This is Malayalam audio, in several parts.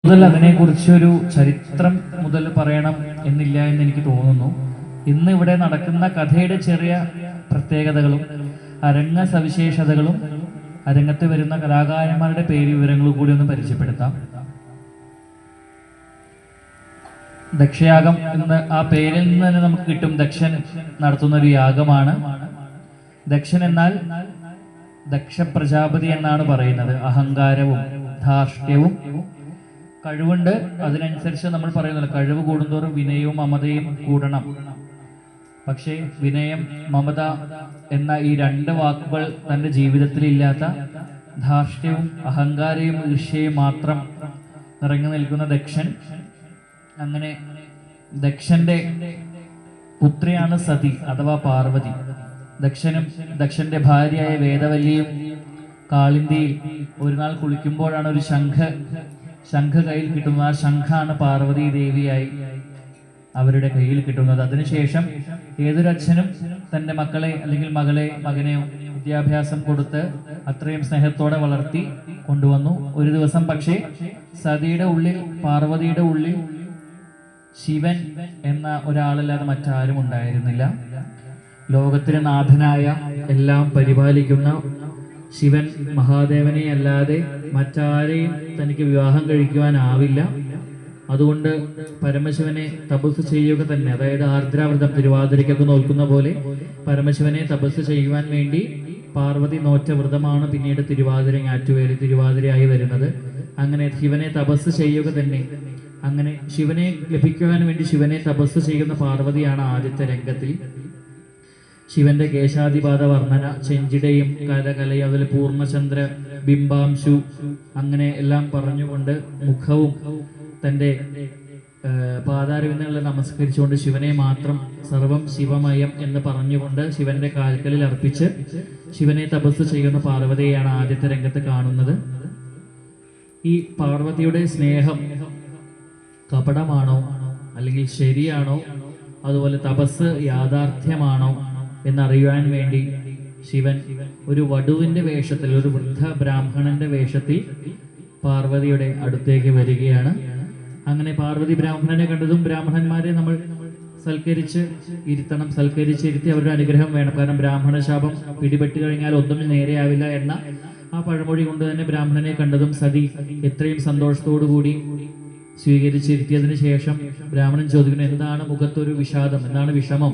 മുതൽ അതിനെക്കുറിച്ചൊരു ചരിത്രം മുതൽ പറയണം എന്നില്ല എന്ന് എനിക്ക് തോന്നുന്നു. ഇന്ന് ഇവിടെ നടക്കുന്ന കഥയുടെ ചെറിയ പ്രത്യേകതകളും അരങ്ങ സവിശേഷതകളും അരങ്ങത്ത് വരുന്ന കലാകാരന്മാരുടെ പേര് വിവരങ്ങളും കൂടി ഒന്ന് പരിചയപ്പെടുത്താം. ദക്ഷയാഗം എന്ന ആ പേരിൽ നിന്ന് തന്നെ നമുക്ക് കിട്ടും. ദക്ഷൻ നടത്തുന്ന ഒരു യാഗമാണ്. ദക്ഷൻ എന്നാൽ ദക്ഷ പ്രജാപതി എന്നാണ് പറയുന്നത്. അഹങ്കാരവും ധാർഷ്ട്യവും കഴിവുണ്ട്, അതിനനുസരിച്ച് നമ്മൾ പറയുന്നില്ല, കഴിവ് കൂടുന്തോറും വിനയവും മമതയും കൂടണം. പക്ഷേ വിനയം മമത എന്ന ഈ രണ്ട് വാക്കുകൾ തൻ്റെ ജീവിതത്തിൽ ഇല്ലാത്ത, ധാർഷ്ട്യവും അഹങ്കാരവും ഈർഷ്യയും മാത്രം നിറഞ്ഞു നിൽക്കുന്ന ദക്ഷൻ, അങ്ങനെ ദക്ഷന്റെ പുത്രിയാണ് സതി അഥവാ പാർവതി. ദക്ഷന്റെ ഭാര്യയായ വേദവല്ലിയും കാളിന്തിയിൽ ഒരു നാൾ കുളിക്കുമ്പോഴാണ് ഒരു ശംഖ് കയ്യിൽ കിട്ടുന്നത്. ആ ശംഖാണ് പാർവതി ദേവിയായി അവരുടെ കയ്യിൽ കിട്ടുന്നത്. അതിനുശേഷം ഏതൊരച്ഛനും തൻ്റെ മക്കളെ അല്ലെങ്കിൽ മകനെയോ വിദ്യാഭ്യാസം കൊടുത്ത് അത്രയും സ്നേഹത്തോടെ വളർത്തി കൊണ്ടുവന്നു. ഒരു ദിവസം പക്ഷേ സതിയുടെ ഉള്ളിൽ, പാർവതിയുടെ ഉള്ളിൽ ശിവൻ എന്ന ഒരാളല്ലാതെ മറ്റാരും ഉണ്ടായിരുന്നില്ല. ലോകത്തിന് നാഥനായ എല്ലാം പരിപാലിക്കുന്ന ശിവൻ മഹാദേവനെ അല്ലാതെ മറ്റാരെയും തനിക്ക് വിവാഹം കഴിക്കുവാനാവില്ല. അതുകൊണ്ട് പരമശിവനെ തപസ് ചെയ്യുക തന്നെ, അതായത് ആർദ്രാവ്രതം തിരുവാതിരയ്ക്കൊക്കെ നോക്കുന്ന പോലെ പരമശിവനെ തപസ് ചെയ്യുവാൻ വേണ്ടി പാർവതി നോറ്റ വ്രതമാണ് പിന്നീട് തിരുവാതിര, ഞാറ്റുവേലി തിരുവാതിരയായി വരുന്നത്. അങ്ങനെ ശിവനെ തപസ് ചെയ്യുക തന്നെ. അങ്ങനെ ശിവനെ ലഭിക്കുവാൻ വേണ്ടി ശിവനെ തപസ് ചെയ്യുന്ന പാർവതിയാണ് ആദ്യത്തെ രംഗത്തിൽ. ശിവന്റെ കേശാദിപാത വർണ്ണന, ചെഞ്ചിടയും കലയും അതിൽ പൂർണ്ണചന്ദ്ര ബിംബാംശു അങ്ങനെ എല്ലാം പറഞ്ഞുകൊണ്ട് മുഖവും തൻ്റെ പാതാരവിന്ദങ്ങളെ നമസ്കരിച്ചുകൊണ്ട് ശിവനെ മാത്രം സർവം ശിവമയം എന്ന് പറഞ്ഞുകൊണ്ട് ശിവന്റെ കാൽക്കലിൽ അർപ്പിച്ച് ശിവനെ തപസ് ചെയ്യുന്ന പാർവതിയെയാണ് ആദ്യത്തെ രംഗത്ത് കാണുന്നത്. ഈ പാർവതിയുടെ സ്നേഹം കപടമാണോ അല്ലെങ്കിൽ ശരിയാണോ, അതുപോലെ തപസ് യാഥാർത്ഥ്യമാണോ എന്നറിയുവാൻ വേണ്ടി ശിവൻ ഒരു വടുവിന്റെ വേഷത്തിൽ, ഒരു വൃദ്ധ ബ്രാഹ്മണന്റെ വേഷത്തിൽ പാർവതിയുടെ അടുത്തേക്ക് വരികയാണ്. അങ്ങനെ പാർവതി ബ്രാഹ്മണനെ കണ്ടതും ബ്രാഹ്മണന്മാരെ നമ്മൾ സൽക്കരിച്ച് ഇരുത്തണം, സൽക്കരിച്ചിരുത്തി അവരുടെ അനുഗ്രഹം വേണം. കാരണം ബ്രാഹ്മണ ശാപം പിടിപെട്ട് കഴിഞ്ഞാൽ ഒന്നും നേരെയാവില്ല എന്ന ആ പഴമൊഴി കൊണ്ട് തന്നെ ബ്രാഹ്മണനെ കണ്ടതും സതി എത്രയും സന്തോഷത്തോടു കൂടി സ്വീകരിച്ചിരുത്തിയതിനു ശേഷം ബ്രാഹ്മണൻ ചോദിക്കുന്നു, എന്താണ് മുഖത്തൊരു വിഷാദം, എന്താണ് വിഷമം?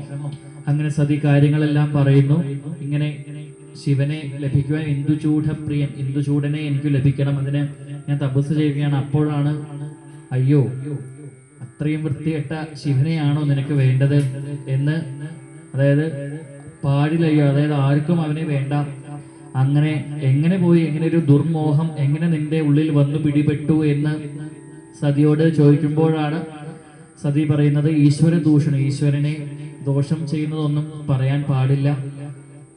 അങ്ങനെ സതി കാര്യങ്ങളെല്ലാം പറയുന്നു. ഇങ്ങനെ ശിവനെ ലഭിക്കുവാൻ ഇന്ദുചൂഢപ്രിയൻ, ഇന്ദുചൂടനെ എനിക്ക് ലഭിക്കണം, അതിന് ഞാൻ തപസ് ചെയ്യുകയാണ്. അപ്പോഴാണ്, അയ്യോ അത്രയും വൃത്തികെട്ട ശിവനെയാണോ നിനക്ക് വേണ്ടത് എന്ന്, അതായത് പാടില്ലയോ, അതായത് ആർക്കും അവനെ വേണ്ട. അങ്ങനെ എങ്ങനെ പോയി, എങ്ങനെ ഒരു ദുർമോഹം എങ്ങനെ നിന്റെ ഉള്ളിൽ വന്നു പിടിപെട്ടു എന്ന് സതിയോട് ചോദിക്കുമ്പോഴാണ് സതി പറയുന്നത്, ഈശ്വര ദൂഷണം, ഈശ്വരനെ ദോഷം ചെയ്യുന്നതൊന്നും പറയാൻ പാടില്ല.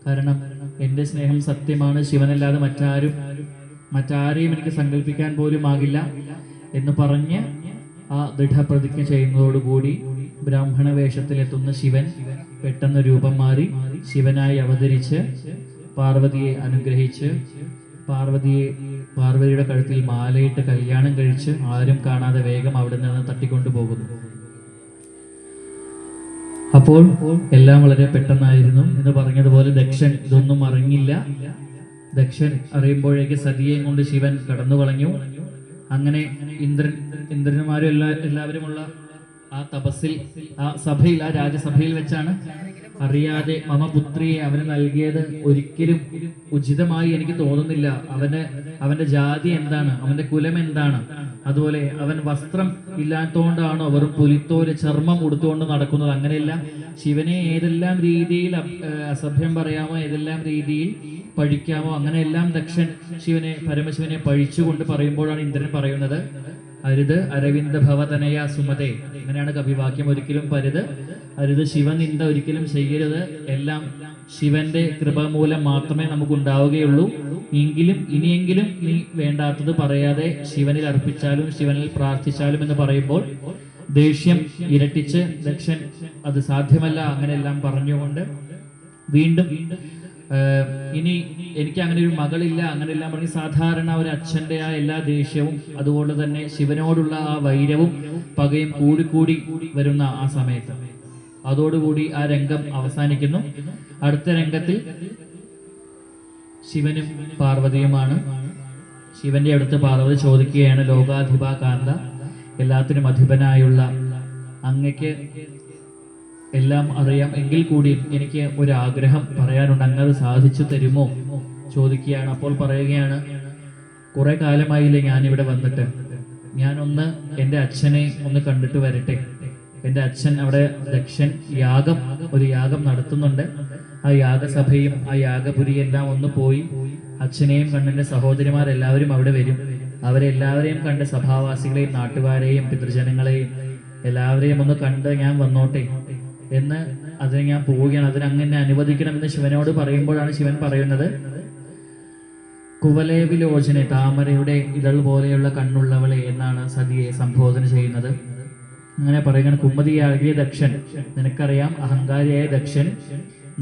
കാരണം എൻ്റെ സ്നേഹം സത്യമാണ്, ശിവനല്ലാതെ മറ്റാരെയും എനിക്ക് സങ്കല്പിക്കാൻ പോലും ആകില്ല എന്ന് പറഞ്ഞ് ആ ദൃഢപ്രതിജ്ഞ ചെയ്യുന്നതോടുകൂടി ബ്രാഹ്മണ വേഷത്തിലെത്തുന്ന ശിവൻ പെട്ടെന്ന് രൂപം മാറി ശിവനായി അവതരിച്ച് പാർവതിയെ അനുഗ്രഹിച്ച് പാർവതിയുടെ കഴുത്തിൽ മാലയിട്ട് കല്യാണം കഴിച്ച് ആരും കാണാതെ വേഗം അവിടെ നിന്ന് തട്ടിക്കൊണ്ടു പോകുന്നു. അപ്പോൾ എല്ലാം വളരെ പെട്ടെന്നായിരുന്നു എന്ന് പറഞ്ഞതുപോലെ ദക്ഷൻ ഇതൊന്നും അറിഞ്ഞില്ല. ദക്ഷൻ അറിയുമ്പോഴേക്ക് സതിയെയും കൊണ്ട് ശിവൻ കടന്നു കളഞ്ഞു. അങ്ങനെ ഇന്ദ്രന്മാരും എല്ലാവരുമുള്ള ആ തപസ്സിൽ, ആ സഭയിൽ, ആ രാജസഭയിൽ വെച്ചാണ് അറിയാതെ മമപുത്രിയെ അവന് നൽകിയത് ഒരിക്കലും ഉചിതമായി എനിക്ക് തോന്നുന്നില്ല. അവന്റെ ജാതി എന്താണ്, അവന്റെ കുലം എന്താണ്, അതുപോലെ അവൻ വസ്ത്രം ഇല്ലാത്തതുകൊണ്ടാണോ വെറും പുലിത്തോല് ചർമ്മം ഉടുത്തുകൊണ്ട് നടക്കുന്നത്? അങ്ങനെയല്ല. ശിവനെ ഏതെല്ലാം രീതിയിൽ അസഭ്യം പറയാമോ, ഏതെല്ലാം രീതിയിൽ പഴിക്കാമോ, അങ്ങനെയെല്ലാം ദക്ഷൻ പരമശിവനെ പഴിച്ചുകൊണ്ട് പറയുമ്പോഴാണ് ഇന്ദ്രൻ പറയുന്നത്, അരുത് അരവിന്ദ ഭവതനയ സുമതേ. അങ്ങനെയാണ് കവിവാക്യം. ഒരിക്കലും അരുത് ശിവനിന്ദ ഒരിക്കലും ചെയ്യരുത്. എല്ലാം ശിവന്റെ കൃപ മൂലം മാത്രമേ നമുക്ക് ഉണ്ടാവുകയുള്ളൂ. ഇനിയെങ്കിലും നീ വേണ്ടാത്തത് പറയാതെ ശിവനിൽ അർപ്പിച്ചാലും ശിവനിൽ പ്രാർത്ഥിച്ചാലും എന്ന് പറയുമ്പോൾ ദേഷ്യം ഇരട്ടിച്ച് ദക്ഷൻ അത് സാധ്യമല്ല അങ്ങനെയെല്ലാം പറഞ്ഞുകൊണ്ട് വീണ്ടും ഇനി എനിക്ക് അങ്ങനെ ഒരു മകളില്ല, അങ്ങനെയല്ല പറഞ്ഞ് സാധാരണ ഒരു അച്ഛൻ്റെ ആ എല്ലാ ദേഷ്യവും അതുപോലെ തന്നെ ശിവനോടുള്ള ആ വൈരവും പകയും കൂടിക്കൂടി വരുന്ന ആ സമയത്ത് അതോടുകൂടി ആ രംഗം അവസാനിക്കുന്നു. അടുത്ത രംഗത്തിൽ ശിവനും പാർവതിയുമാണ്. ശിവന്റെ അടുത്ത് പാർവതി ചോദിക്കുകയാണ്, ലോകാധിപ കാന്ത, എല്ലാത്തിനും അധിപനായുള്ള അങ്ങക്ക് എല്ലാം അറിയാം, എങ്കിൽ കൂടി എനിക്ക് ഒരു ആഗ്രഹം പറയാനുണ്ട്, അങ്ങത് സാധിച്ചു തരുമോ ചോദിക്കുകയാണ്. അപ്പോൾ പറയുകയാണ്, കുറെ കാലമായില്ലേ ഞാനിവിടെ വന്നിട്ട്, ഞാനൊന്ന് എൻ്റെ അച്ഛനെ ഒന്ന് കണ്ടിട്ട് വരട്ടെ. എൻ്റെ അച്ഛൻ അവിടെ ദക്ഷൻ ഒരു യാഗം നടത്തുന്നുണ്ട്. ആ യാഗസഭയും ആ യാഗപുരിയെല്ലാം ഒന്ന് പോയി അച്ഛനെയും കണ്ട് എൻ്റെ സഹോദരിമാരെല്ലാവരും അവിടെ വരും. അവരെല്ലാവരെയും കണ്ട് സഭാവാസികളെയും നാട്ടുകാരെയും പിതൃജനങ്ങളെയും എല്ലാവരെയും ഒന്ന് കണ്ട് ഞാൻ വന്നോട്ടെ എന്ന് അതിന് ഞാൻ പോവുകയാണ്, അതിനങ്ങനെ അനുവദിക്കണമെന്ന് ശിവനോട് പറയുമ്പോഴാണ് ശിവൻ പറയുന്നത്, കുവലേവിലോചനെ, താമരയുടെ ഇതൾ പോലെയുള്ള കണ്ണുള്ളവളെ എന്നാണ് സതിയെ സംബോധന ചെയ്യുന്നത്. അങ്ങനെ പറയുകയാണ്, കുമ്മതിയാകിയ ദക്ഷൻ, നിനക്കറിയാം അഹങ്കാരിയായ ദക്ഷൻ,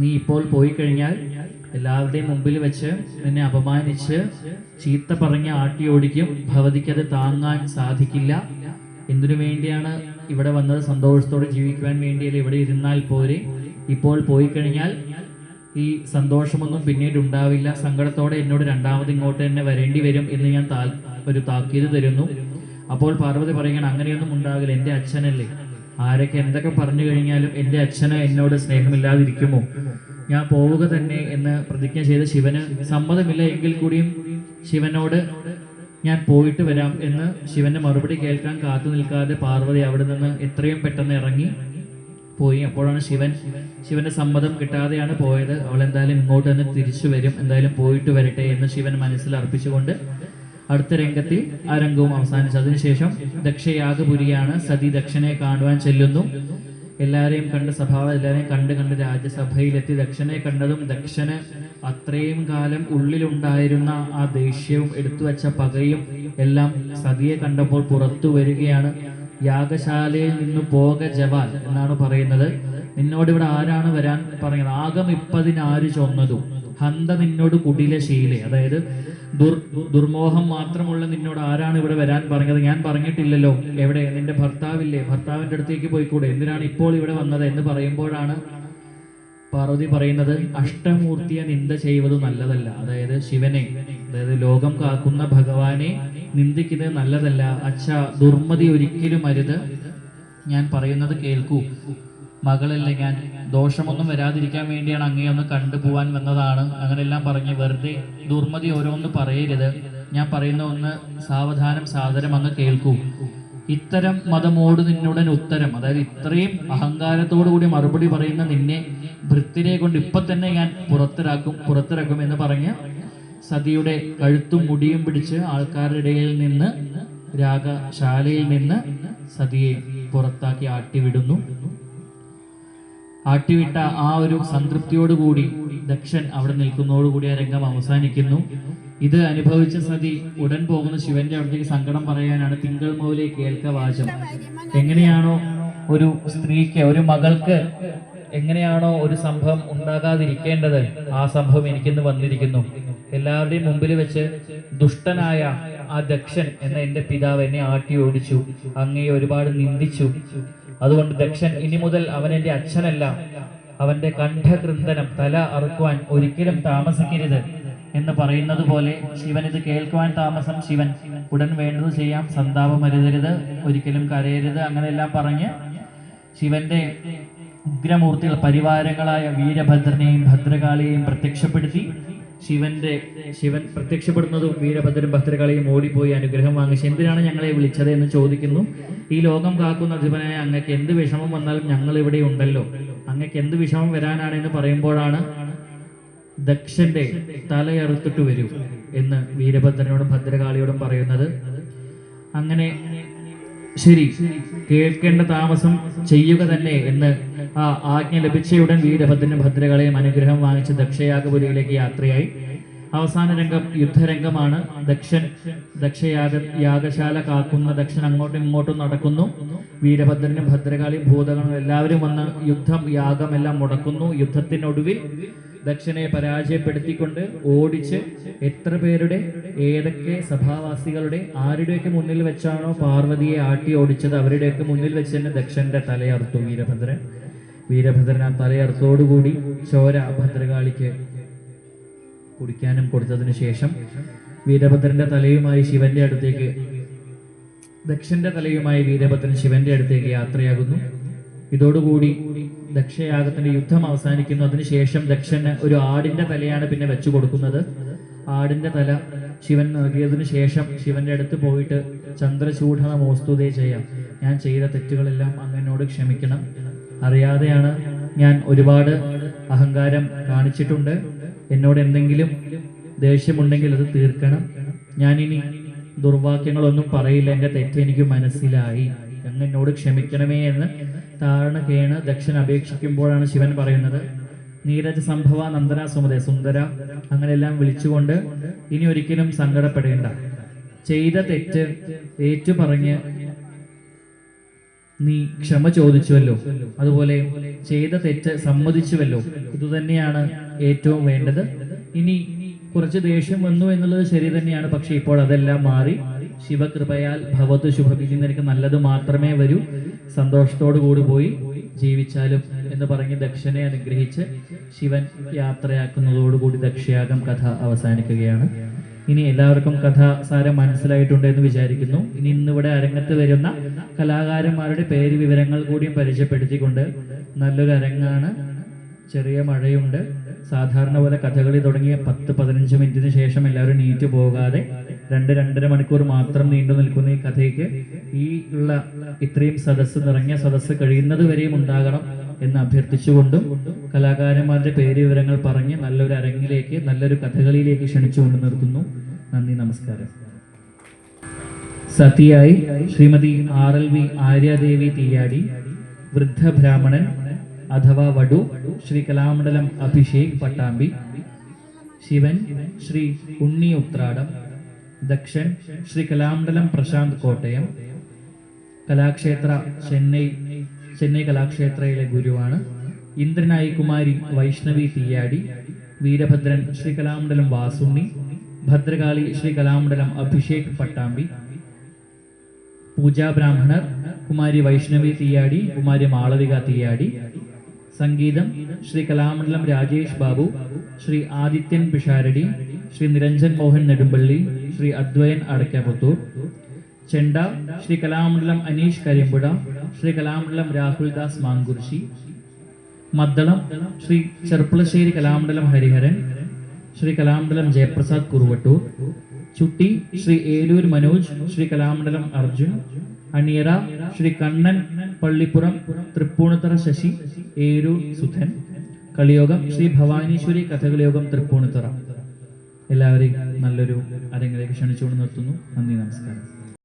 നീ ഇപ്പോൾ പോയി കഴിഞ്ഞാൽ എല്ലാവരുടെയും മുമ്പിൽ വെച്ച് നിന്നെ അപമാനിച്ച് ചീത്ത പറഞ്ഞ് ആട്ടി ഓടിക്കും. ഭവതിക്കത് താങ്ങാൻ സാധിക്കില്ല. എന്തിനു വേണ്ടിയാണ് ഇവിടെ വന്നത്? സന്തോഷത്തോടെ ജീവിക്കുവാൻ വേണ്ടിയല്ലേ ഇവിടെ ഇരുന്നാൽ പോരെ. ഇപ്പോൾ പോയി കഴിഞ്ഞാൽ ഈ സന്തോഷമൊന്നും പിന്നീട് ഉണ്ടാവില്ല. സങ്കടത്തോടെ എന്നോട് രണ്ടാമത് ഇങ്ങോട്ട് തന്നെ വരേണ്ടി വരും എന്ന് ഞാൻ ഒരു താക്കീത് തരുന്നു. അപ്പോൾ പാർവതി പറയുകയാണ്, അങ്ങനെയൊന്നും ഉണ്ടാകില്ല, എൻ്റെ അച്ഛനല്ലേ, ആരൊക്കെ എന്തൊക്കെ പറഞ്ഞു കഴിഞ്ഞാലും എൻ്റെ അച്ഛന് എന്നോട് സ്നേഹമില്ലാതിരിക്കുമോ? ഞാൻ പോവുക തന്നെ എന്ന് പ്രതിജ്ഞ ചെയ്ത ശിവന് സമ്മതമില്ല. എങ്കിൽ കൂടിയും ശിവനോട് ഞാൻ പോയിട്ട് വരാം എന്ന് ശിവന്റെ മറുപടി കേൾക്കാൻ കാത്തു നിൽക്കാതെ പാർവതി അവിടെ നിന്ന് എത്രയും പെട്ടെന്ന് ഇറങ്ങി പോയി. അപ്പോഴാണ് ശിവന്റെ സമ്മതം കിട്ടാതെയാണ് പോയത്. അവൾ എന്തായാലും ഇങ്ങോട്ട് തന്നെ തിരിച്ചു വരും, എന്തായാലും പോയിട്ട് വരട്ടെ എന്ന് ശിവൻ മനസ്സിൽ അർപ്പിച്ചുകൊണ്ട് അടുത്ത രംഗത്തിൽ ആ രംഗവും അവസാനിച്ചു. അതിനുശേഷം ദക്ഷയാഗപുരിയാണ്. സതി ദക്ഷനെ കാണുവാൻ ചെല്ലുന്നു. എല്ലാവരെയും കണ്ട് എല്ലാവരെയും കണ്ട് രാജ്യസഭയിലെത്തി. ദക്ഷനെ കണ്ടതും ദക്ഷന് അത്രയും കാലം ഉള്ളിലുണ്ടായിരുന്ന ആ ദേഷ്യവും എടുത്തുവച്ച പകയും എല്ലാം സതിയെ കണ്ടപ്പോൾ പുറത്തു വരികയാണ്. യാഗശാലയിൽ നിന്ന് പോക ജവാൻ എന്നാണ് പറയുന്നത്. നിന്നോട് ഇവിടെ ആരാണ് വരാൻ പറഞ്ഞത്? ആകം ഇപ്പതിനാര് ചൊന്നതും ഹന്ത നിന്നോട് കുടില ശീലെ, അതായത് ദുർമോഹം മാത്രമുള്ള നിന്നോട് ആരാണ് ഇവിടെ വരാൻ പറഞ്ഞത്? ഞാൻ പറഞ്ഞിട്ടില്ലല്ലോ. എവിടെ? നിന്റെ ഭർത്താവില്ലേ? ഭർത്താവിന്റെ അടുത്തേക്ക് പോയിക്കൂടെ? എന്തിനാണ് ഇപ്പോൾ ഇവിടെ വന്നത് എന്ന് പറയുമ്പോഴാണ് പാർവതി പറയുന്നത്, അഷ്ടമൂർത്തിയെ നിന്ദ ചെയ്യുന്നത് നല്ലതല്ല. അതായത് ശിവനെ, അതായത് ലോകം കാക്കുന്ന ഭഗവാനെ നിന്ദിക്കുന്നത് നല്ലതല്ല. അച്ഛ, ദുർമതി ഒരിക്കലും അരുത്. ഞാൻ പറയുന്നത് കേൾക്കൂ. മകളല്ലേ, ഞാൻ ദോഷമൊന്നും വരാതിരിക്കാൻ വേണ്ടിയാണ് അങ്ങയെ ഒന്ന് കണ്ടുപോവാൻ വന്നതാണ്. അങ്ങനെല്ലാം പറഞ്ഞ് വെറുതെ ദുർമതി ഓരോന്ന് പറയരുത്. ഞാൻ പറയുന്ന ഒന്ന് സാവധാനം സാദരം അങ്ങ് കേൾക്കൂ. ഇത്തരം മതമോട് നിന്നുടൻ ഉത്തരം, അതായത് ഇത്രയും അഹങ്കാരത്തോടു കൂടി മറുപടി പറയുന്ന നിന്നെ ഭൃത്തിനെ കൊണ്ട് ഇപ്പൊ തന്നെ ഞാൻ പുറത്തിറക്കും എന്ന് പറഞ്ഞ് സതിയുടെ കഴുത്തും മുടിയും പിടിച്ച് ആൾക്കാരുടെ ഇടയിൽ നിന്ന് രാഗശാലയിൽ നിന്ന് സതിയെ പുറത്താക്കി ആട്ടിവിടുന്നു. ആട്ടിവിട്ട ആ ഒരു സംതൃപ്തിയോടുകൂടി ദക്ഷൻ അവിടെ നിൽക്കുന്നതോടുകൂടി ആ രംഗം അവസാനിക്കുന്നു. ഇത് അനുഭവിച്ച സതി ഉടൻ പോകുന്ന ശിവന്റെ അടുത്തേക്ക് സങ്കടം പറയാനാണ്. തിങ്കൾ മൗലേ കേൾക്ക വാചം. എങ്ങനെയാണോ ഒരു സ്ത്രീക്ക്, ഒരു മകൾക്ക് എങ്ങനെയാണോ ഒരു സംഭവം ഉണ്ടാകാതിരിക്കേണ്ടത്, ആ സംഭവം എനിക്കിന്ന് വന്നിരിക്കുന്നു. എല്ലാവരുടെയും മുമ്പിൽ വെച്ച് ദുഷ്ടനായ ആ ദക്ഷൻ എന്ന എൻ്റെ പിതാവ് എന്നെ ആട്ടി ഓടിച്ചു, അങ്ങയെ ഒരുപാട് നിന്ദിച്ചു. അതുകൊണ്ട് ദക്ഷൻ ഇനി മുതൽ അവൻ എൻ്റെ അച്ഛനല്ല, അവന്റെ കണ്ഠകൃന്ദനം, തല അറുക്കുവാൻ ഒരിക്കലും താമസിക്കരുത് എന്ന് പറയുന്നത് പോലെ ശിവൻ ഇത് കേൾക്കുവാൻ താമസം. ശിവൻ ഉടൻ വേണ്ടത് ചെയ്യാം, സന്താപം അരുതരുത്, ഒരിക്കലും കരയരുത്, അങ്ങനെയെല്ലാം പറഞ്ഞ് ശിവന്റെ ഉഗ്രമൂർത്തികൾ പരിവാരങ്ങളായ വീരഭദ്രനെയും ഭദ്രകാളിയെയും പ്രത്യക്ഷപ്പെടുത്തി. ശിവൻ പ്രത്യക്ഷപ്പെടുന്നതും വീരഭദ്രനും ഭദ്രകാളിയും ഓടിപ്പോയി അനുഗ്രഹം വാങ്ങിച്ച്, എന്തിനാണ് ഞങ്ങളെ വിളിച്ചത് എന്ന് ചോദിക്കുന്നു. ഈ ലോകം കാക്കുന്ന അധിപനായ അങ്ങക്ക് എന്ത് വിഷമം വന്നാലും ഞങ്ങൾ ഇവിടെ ഉണ്ടല്ലോ, അങ്ങക്ക് എന്ത് വിഷമം വരാനാണെന്ന് പറയുമ്പോഴാണ് ദക്ഷന്റെ തലയറുത്തിട്ട് വരൂ എന്ന് വീരഭദ്രനോടും ഭദ്രകാളിയോടും പറയുന്നത്. അങ്ങനെ ശരി, കേൾക്കേണ്ട താമസം ചെയ്യുക തന്നെ എന്ന് ആ ആജ്ഞ ലഭിച്ചയുടൻ വീരഭദ്രനും ഭദ്രകാളിയും അനുഗ്രഹം വാങ്ങിച്ച് ദക്ഷയാഗപുരിയിലേക്ക് യാത്രയായി. അവസാന രംഗം യുദ്ധരംഗമാണ്. യാഗശാല കാക്കുന്ന ദക്ഷൻ അങ്ങോട്ടും ഇങ്ങോട്ടും നടക്കുന്നു. വീരഭദ്രനും ഭദ്രകാളിയും ഭൂതഗണവും എല്ലാവരും വന്ന് യാഗമെല്ലാം മുടക്കുന്നു. യുദ്ധത്തിനൊടുവിൽ ദക്ഷനെ പരാജയപ്പെടുത്തിക്കൊണ്ട് ഓടിച്ച് എത്ര പേരുടെ ഏതൊക്കെ സഭാവാസികളുടെ ആരുടെയൊക്കെ മുന്നിൽ വെച്ചാണോ പാർവതിയെ ആട്ടി ഓടിച്ചത് അവരുടെയൊക്കെ മുന്നിൽ വെച്ച് തന്നെ ദക്ഷന്റെ തലയറുത്തു വീരഭദ്രൻ ആ തലയറുത്തോടുകൂടി ചോര ഭദ്രകാളിക്ക് കുടിക്കാനും കൊടുത്തതിന് ശേഷം വീരഭദ്രന്റെ തലയുമായി ശിവന്റെ അടുത്തേക്ക് ദക്ഷന്റെ തലയുമായി വീരഭദ്രൻ ശിവന്റെ അടുത്തേക്ക് യാത്രയാകുന്നു. ഇതോടുകൂടി ദക്ഷയാഗത്തിന്റെ യുദ്ധം അവസാനിക്കുന്നു. അതിനുശേഷം ദക്ഷന് ഒരു ആടിന്റെ തലയാണ് പിന്നെ വെച്ചു കൊടുക്കുന്നത്. ആടിന്റെ തല ശിവൻ നൽകിയതിനു ശേഷം ശിവന്റെ അടുത്ത് പോയിട്ട് ചന്ദ്രചൂഢ നമോസ്തുതേ ചെയ്യാം, ഞാൻ ചെയ്ത തെറ്റുകളെല്ലാം അങ്ങനോട് ക്ഷമിക്കണം, അറിയാതെയാണ് ഞാൻ ഒരുപാട് അഹങ്കാരം കാണിച്ചിട്ടുണ്ട്, എന്നോട് എന്തെങ്കിലും ദേഷ്യമുണ്ടെങ്കിൽ അത് തീർക്കണം, ഞാനിനി ദുർവാക്യങ്ങളൊന്നും പറയില്ല, എൻ്റെ തെറ്റ് എനിക്ക് മനസ്സിലായി, അങ്ങ് എന്നോട് ക്ഷമിക്കണമേ എന്ന് താഴ്ന്ന കേണ് ദക്ഷൻ അപേക്ഷിക്കുമ്പോഴാണ് ശിവൻ പറയുന്നത്, നീരജ സംഭവ നന്ദന സുമതേ സുന്ദര, അങ്ങനെല്ലാം വിളിച്ചുകൊണ്ട് ഇനി ഒരിക്കലും സങ്കടപ്പെടേണ്ട, ചെയ്ത തെറ്റ് ഏറ്റു പറഞ്ഞ് നീ ക്ഷമ ചോദിച്ചുവല്ലോ, അതുപോലെ ചെയ്ത തെറ്റ് സമ്മതിച്ചുവല്ലോ, ഇതുതന്നെയാണ് ഏറ്റവും വേണ്ടത്. ഇനി കുറച്ച് ദേഷ്യം വന്നു എന്നുള്ളത് ശരി തന്നെയാണ്, പക്ഷെ ഇപ്പോൾ അതെല്ലാം മാറി ശിവകൃപയാൽ ഭവതു ശുഭവിധി, നിനക്ക് നല്ലത് മാത്രമേ വരൂ, സന്തോഷത്തോടു കൂടി പോയി ജീവിച്ചാലും എന്ന് പറഞ്ഞ് ദക്ഷനെ അനുഗ്രഹിച്ച് ശിവൻ യാത്രയാക്കുന്നതോടുകൂടി ദക്ഷയാഗം കഥ അവസാനിക്കുകയാണ്. ഇനി എല്ലാവർക്കും കഥാസാരം മനസ്സിലായിട്ടുണ്ട് എന്ന് വിചാരിക്കുന്നു. ഇനി ഇന്നിവിടെ അരങ്ങത്ത് വരുന്ന കലാകാരന്മാരുടെ പേര് വിവരങ്ങൾ കൂടിയും പരിചയപ്പെടുത്തിക്കൊണ്ട് നല്ലൊരു അരങ്ങാണ്. ചെറിയ മഴയുണ്ട്. സാധാരണ പോലെ കഥകളി തുടങ്ങിയ 10-15 മിനിറ്റിന് ശേഷം എല്ലാവരും നീറ്റ് പോകാതെ 2-2.5 മണിക്കൂർ മാത്രം നീണ്ടു നിൽക്കുന്ന ഈ കഥയ്ക്ക് ഈ ഉള്ള ഇത്രയും സദസ്സ് നിറഞ്ഞ സദസ്സ് കഴിയുന്നത് വരെയും ഉണ്ടാകണം എന്ന് അഭ്യർത്ഥിച്ചുകൊണ്ടും കലാകാരന്മാരുടെ പേര് വിവരങ്ങൾ പറഞ്ഞ് നല്ലൊരു അരങ്ങിലേക്ക് നല്ലൊരു കഥകളിയിലേക്ക് ക്ഷണിച്ചുകൊണ്ട് നിർത്തുന്നു. നന്ദി, നമസ്കാരം. സതിയായി ശ്രീമതി RLV ആര്യാദേവി തീയാടി, വൃദ്ധ ബ്രാഹ്മണൻ അഥവാ വടു ശ്രീ കലാമണ്ഡലം അഭിഷേക് പട്ടാമ്പി, ശിവൻ ശ്രീ ഉണ്ണി ഉത്രാടം, ദക്ഷൻ ശ്രീ കലാമണ്ഡലം പ്രശാന്ത് കോട്ടയം, കലാക്ഷേത്ര ചെന്നൈ കലാക്ഷേത്രയിലെ ഗുരുവാണ്. ഇന്ദ്രനായി കുമാരി വൈഷ്ണവി തീയാടി, വീരഭദ്രൻ ശ്രീ കലാമണ്ഡലം വാസുണ്ണി, ഭദ്രകാളി ശ്രീ കലാമണ്ഡലം അഭിഷേക് പട്ടാമ്പി, പൂജാ ബ്രാഹ്മണർ കുമാരി വൈഷ്ണവി തീയാടി, കുമാരി മാളവിക തീയാടി, സംഗീതം ശ്രീ കലാമണ്ഡലം രാജേഷ് ബാബു, ശ്രീ ആദിത്യൻ പിഷാരടി, ശ്രീ നിരഞ്ജൻ മോഹൻ നെടുമ്പള്ളി, ശ്രീ അദ്വയൻ അടയ്ക്കപുത്തൂർ, ചെണ്ട ശ്രീ കലാമണ്ഡലം അനീഷ് കരിമ്പുഴ, ശ്രീ കലാമണ്ഡലം രാഹുൽദാസ് മാങ്കുർശി, മദ്ദളം ശ്രീ ചെർപ്പളശ്ശേരി കലാമണ്ഡലം ഹരിഹരൻ, ശ്രീ കലാമണ്ഡലം ജയപ്രസാദ് കുറുവട്ടൂർ, ചുട്ടി ശ്രീ ഏലൂർ മനോജ്, ശ്രീ കലാമണ്ഡലം അർജുൻ, അണിയറ ശ്രീ കണ്ണൻ പള്ളിപ്പുറം തൃപ്പൂണിത്തറ ശശി, ഏരൂർ സുധൻ, കളിയോഗം ശ്രീ ഭവാനീശ്വരി കഥകളിയോഗം തൃപ്പൂണിത്തറ. എല്ലാവരെയും നല്ലൊരു അരങ്ങിലേക്ക് ക്ഷണിച്ചുകൊണ്ട് നിർത്തുന്നു. നന്ദി, നമസ്കാരം.